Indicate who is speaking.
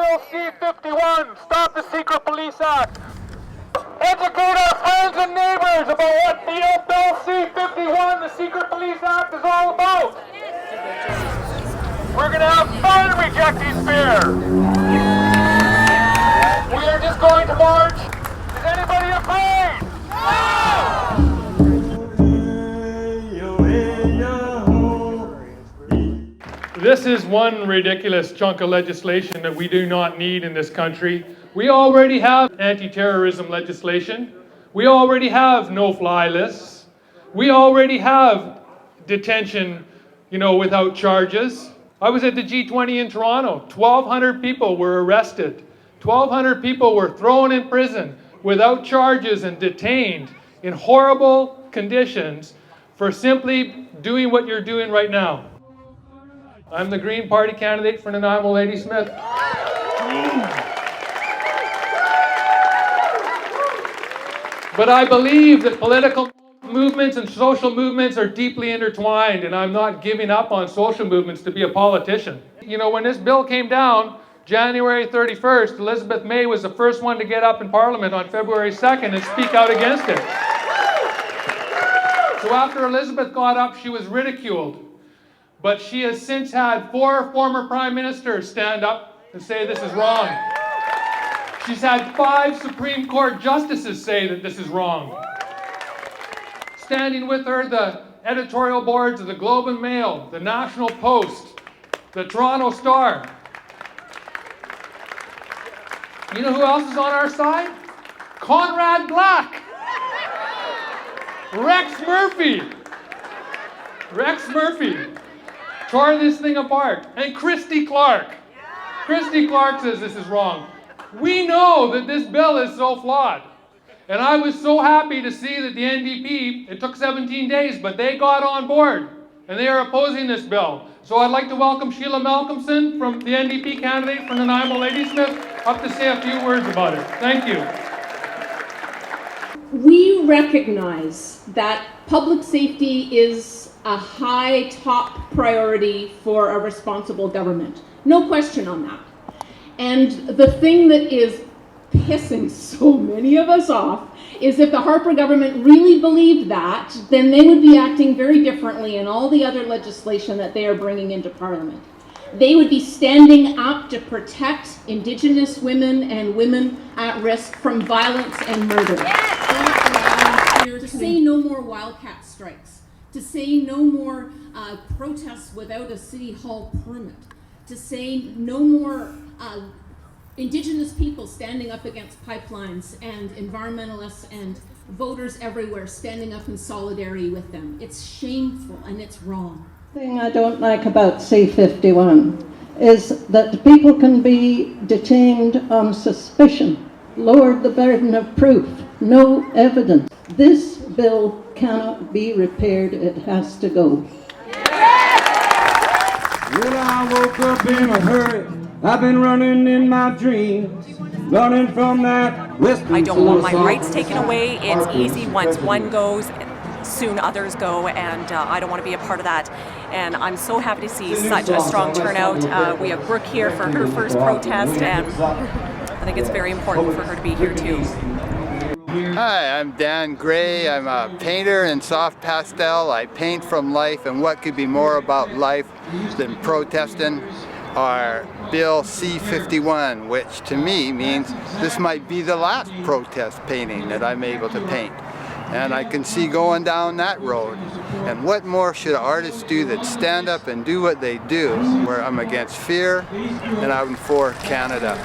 Speaker 1: Bill C-51, Stop the Secret Police Act. Educate our friends and neighbors about what Bill C-51, the Secret Police Act, is all about. We're going to have fun rejecting fear. We are just going to march. Is anybody afraid?
Speaker 2: This is one ridiculous chunk of legislation that we do not need in this country. We already have anti-terrorism legislation. We already have no-fly lists. We already have detention, without charges. I was at the G20 in Toronto. 1,200 people were arrested. 1,200 people were thrown in prison without charges and detained in horrible conditions for simply doing what you're doing right now. I'm the Green Party candidate for Nanaimo Ladysmith. But I believe that political movements and social movements are deeply intertwined, and I'm not giving up on social movements to be a politician. When this bill came down, January 31st, Elizabeth May was the first one to get up in Parliament on February 2nd and speak out against it. So after Elizabeth got up, she was ridiculed. But she has since had 4 former prime ministers stand up and say this is wrong. She's had 5 Supreme Court justices say that this is wrong. Standing with her, the editorial boards of the Globe and Mail, the National Post, the Toronto Star. You know who else is on our side? Conrad Black. Rex Murphy tore this thing apart. And Christy Clark. Christy Clark says this is wrong. We know that this bill is so flawed. And I was so happy to see that the NDP, it took 17 days, but they got on board. And they are opposing this bill. So I'd like to welcome Sheila Malcolmson, from the NDP candidate for Nanaimo Ladysmith, up to say a few words about it. Thank you.
Speaker 3: We recognize that public safety is a high top priority for a responsible government. No question on that. And the thing that is pissing so many of us off is if the Harper government really believed that, then they would be acting very differently in all the other legislation that they are bringing into Parliament. They would be standing up to protect Indigenous women and women at risk from violence and murder. To say no more wildcat strikes, to say no more protests without a city hall permit, to say no more Indigenous people standing up against pipelines, and environmentalists and voters everywhere standing up in solidarity with them. It's shameful and it's wrong.
Speaker 4: The thing I don't like about C-51 is that people can be detained on suspicion, lowered the burden of proof, no evidence. This bill cannot be repaired, it has to go.
Speaker 5: Well, I woke up in a hurry. I've been running in my dreams, running from that western.
Speaker 6: I don't want my rights taken away. It's easy. Once one goes, soon others go, and I don't want to be a part of that. And I'm so happy to see such a strong turnout. We have Brooke here for her first protest, and I think it's very important for her to be here too.
Speaker 7: Hi, I'm Dan Gray. I'm a painter in soft pastel. I paint from life, and what could be more about life than protesting our Bill C-51, which to me means this might be the last protest painting that I'm able to paint. And I can see going down that road. And what more should artists do than stand up and do what they do, where I'm against fear and I'm for Canada.